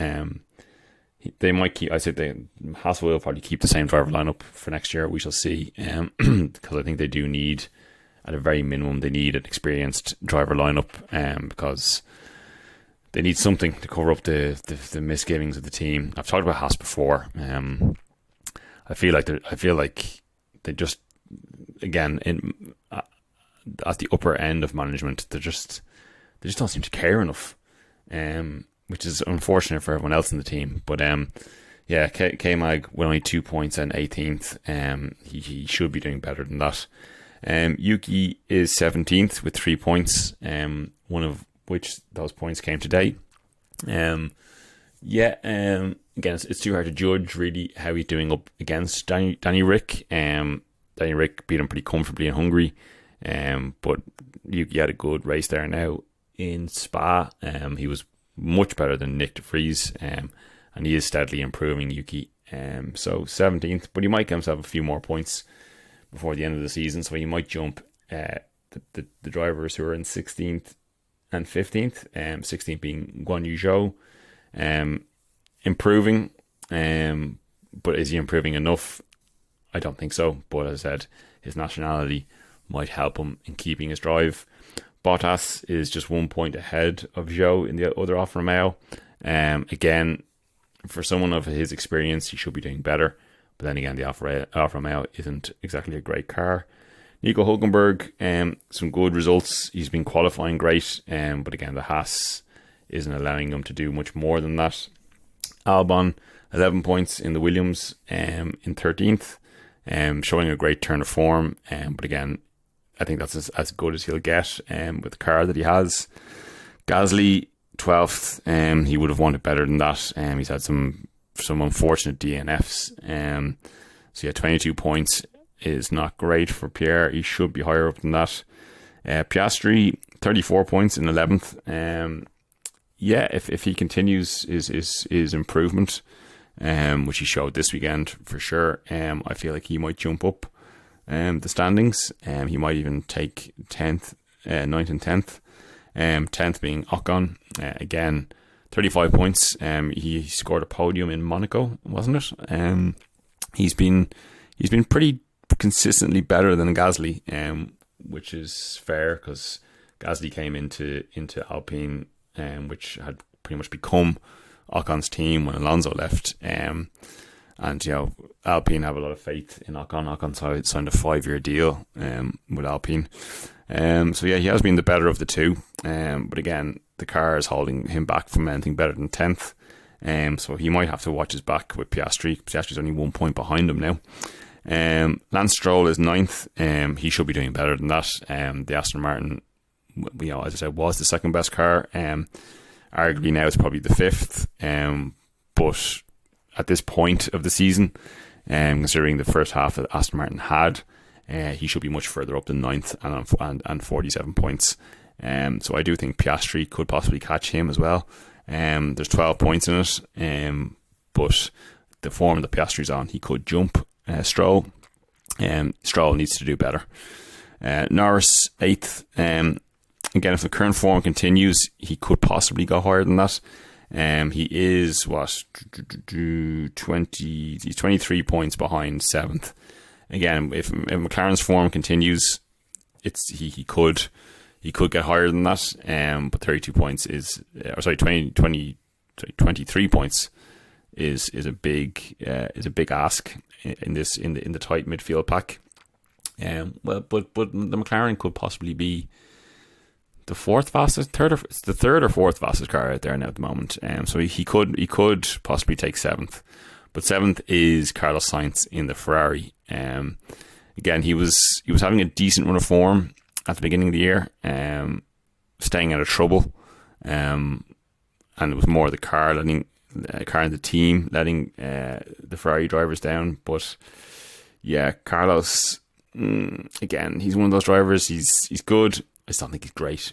They might keep. Haas will probably keep the same driver lineup for next year. We shall see, because I think they do need, at a very minimum, they need an experienced driver lineup, because they need something to cover up the misgivings of the team. I've talked about Haas before. I feel like they just, again, at the upper end of management, they just don't seem to care enough. Which is unfortunate for everyone else in the team. But K-Mag with only 2 points and 18th. He should be doing better than that. Yuki is 17th with 3 points, one of which those points came today. Again, it's too hard to judge really how he's doing up against Danny Rick. Danny Rick beat him pretty comfortably in Hungary, but Yuki had a good race there now in Spa. He was much better than Nick de Vries, and he is steadily improving, Yuki. So 17th, but he might give himself a few more points before the end of the season, so he might jump the drivers who are in 16th and 15th, 16th being Guan Yu Zhou, improving, but is he improving enough? I don't think so, but as I said, his nationality might help him in keeping his drive. Bottas is just 1 point ahead of Zhou in the other Alfa Romeo. Again, for someone of his experience, he should be doing better, but then again, the Alfa Romeo isn't exactly a great car. Nico Hülkenberg, some good results. He's been qualifying great, but again, the Haas isn't allowing him to do much more than that. Albon, 11 points in the Williams, in 13th, showing a great turn of form, but again, I think that's as good as he'll get with the car that he has. Gasly, 12th, he would have wanted better than that. He's had some unfortunate DNFs, so yeah, 22 points is not great for Pierre. He should be higher up than that. Piastri, 34 points in 11th. If he continues his improvement, which he showed this weekend for sure, I feel like he might jump up the standings. He might even take 10th, 9th and 10th. 10th being Ocon. Again, 35 points. He scored a podium in Monaco, wasn't it? He's been pretty consistently better than Gasly, which is fair because Gasly came into Alpine, which had pretty much become Ocon's team when Alonso left. And Alpine have a lot of faith in Ocon. Ocon signed a 5-year deal with Alpine. So yeah, he has been the better of the two. But again, the car is holding him back from anything better than 10th. So he might have to watch his back with Piastri. Piastri's only 1 point behind him now. Lance Stroll is 9th. He should be doing better than that. The Aston Martin, as I said, was the second best car. Arguably now it's probably the 5th. But at this point of the season, considering the first half that Aston Martin had, he should be much further up than 9th and 47 points. So I do think Piastri could possibly catch him as well. There's 12 points in it, but the form that Piastri's on, he could jump Stroll. Stroll needs to do better. Norris, 8th. Again, if the current form continues, he could possibly go higher than that. He is 20. He's 23 points behind 7th. Again, if McLaren's form continues, he could get higher than that. But 32 points is, 23 points is a big ask in the tight midfield pack. But the McLaren could possibly be the third or fourth fastest car out there now at the moment. So he could possibly take 7th, but 7th is Carlos Sainz in the Ferrari. Again, he was having a decent run of form at the beginning of the year, staying out of trouble, and it was more the car and the team letting the Ferrari drivers down. But yeah, Carlos, again, he's one of those drivers. He's good. I just don't think he's great.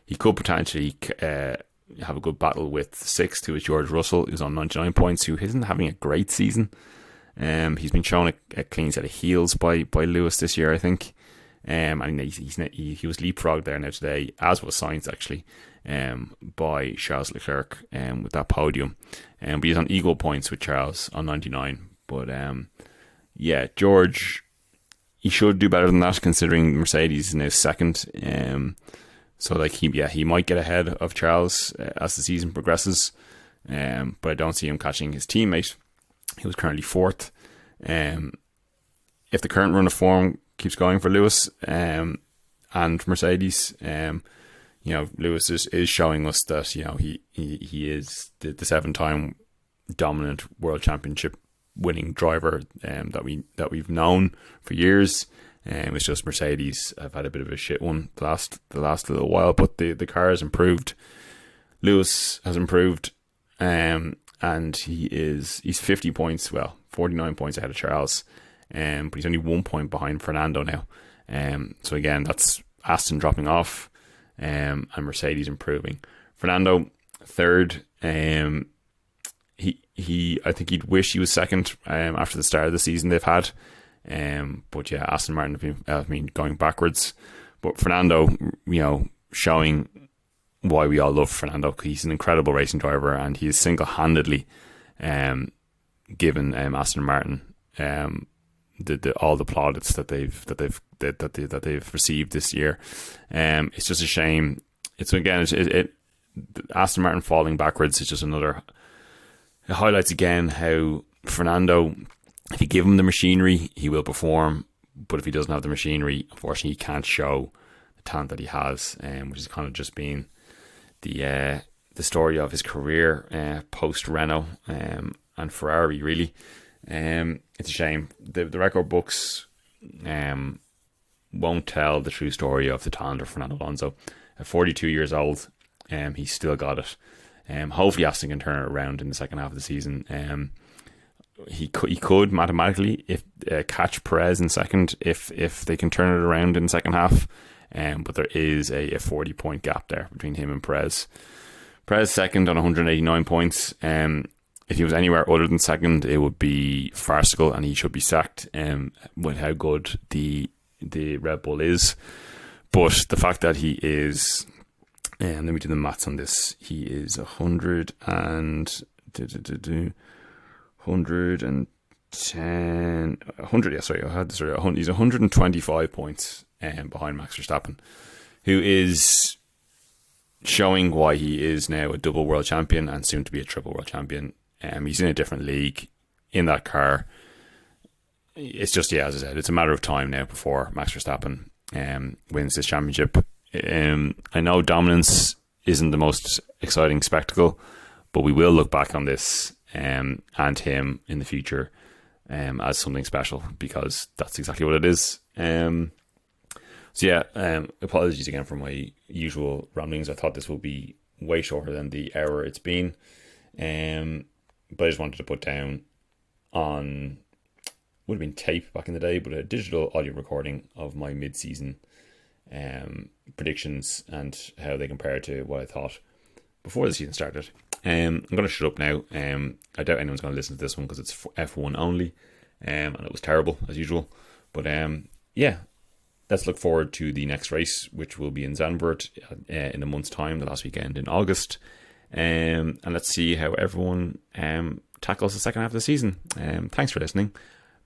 He could potentially have a good battle with 6th, who is George Russell, who's on 99 points, who isn't having a great season. He's been shown a clean set of heels by Lewis this year, I think. And he was leapfrogged there now today, as was Sainz actually, by Charles Leclerc with that podium. But he's on equal points with Charles on 99. But yeah, George, he should do better than that, considering Mercedes is now 2nd. So like he might get ahead of Charles as the season progresses. But I don't see him catching his teammate, who was currently 4th. If the current run of form keeps going for Lewis and Mercedes, Lewis is showing us that he is the 7-time dominant world championship winning driver that we've known for years. It's just Mercedes have had a bit of a shit one the last little while, but the car has improved. Lewis has improved, and he's 50 points, 49 points ahead of Charles, but he's only 1 point behind Fernando now. So again, that's Aston dropping off, and Mercedes improving. Fernando third. He I think he'd wish he was second after the start of the season they've had. But yeah, Aston Martin have been going backwards. But Fernando, showing why we all love Fernando. He's an incredible racing driver, and he has single-handedly given Aston Martin all the plaudits that they've received this year. It's just a shame. Aston Martin falling backwards is just another. It highlights again how Fernando, if you give him the machinery, he will perform. But if he doesn't have the machinery, unfortunately, he can't show the talent that he has, which has kind of just been the story of his career post Renault and Ferrari. Really, it's a shame. The record books won't tell the true story of the talent of Fernando Alonso. At 42 years old, he's still got it. Hopefully Aston can turn it around in the second half of the season. He could mathematically catch Perez in second if they can turn it around in the second half. But there is a 40-point gap there between him and Perez. Perez second on 189 points. If he was anywhere other than second, it would be farcical, and he should be sacked with how good the Red Bull is. But the fact that he is, let me do the maths on this, he is 110, he's 125 points behind Max Verstappen, who is showing why he is now a double world champion and soon to be a triple world champion. He's in a different league in that car. It's just, as I said, it's a matter of time now before Max Verstappen wins this championship. I know dominance isn't the most exciting spectacle, but we will look back on this and him in the future as something special, because that's exactly what it is. Apologies again for my usual ramblings. I thought this would be way shorter than the hour it's been, but I just wanted to put down on, would have been tape back in the day, but a digital audio recording of my mid-season predictions and how they compare to what I thought before the season started. I'm going to shut up now. I doubt anyone's going to listen to this one because it's F1 only, and it was terrible as usual. But let's look forward to the next race, which will be in Zandvoort in a month's time, the last weekend in August. And let's see how everyone tackles the second half of the season. Thanks for listening.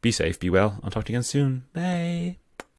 Be safe, be well. I'll talk to you again soon. Bye.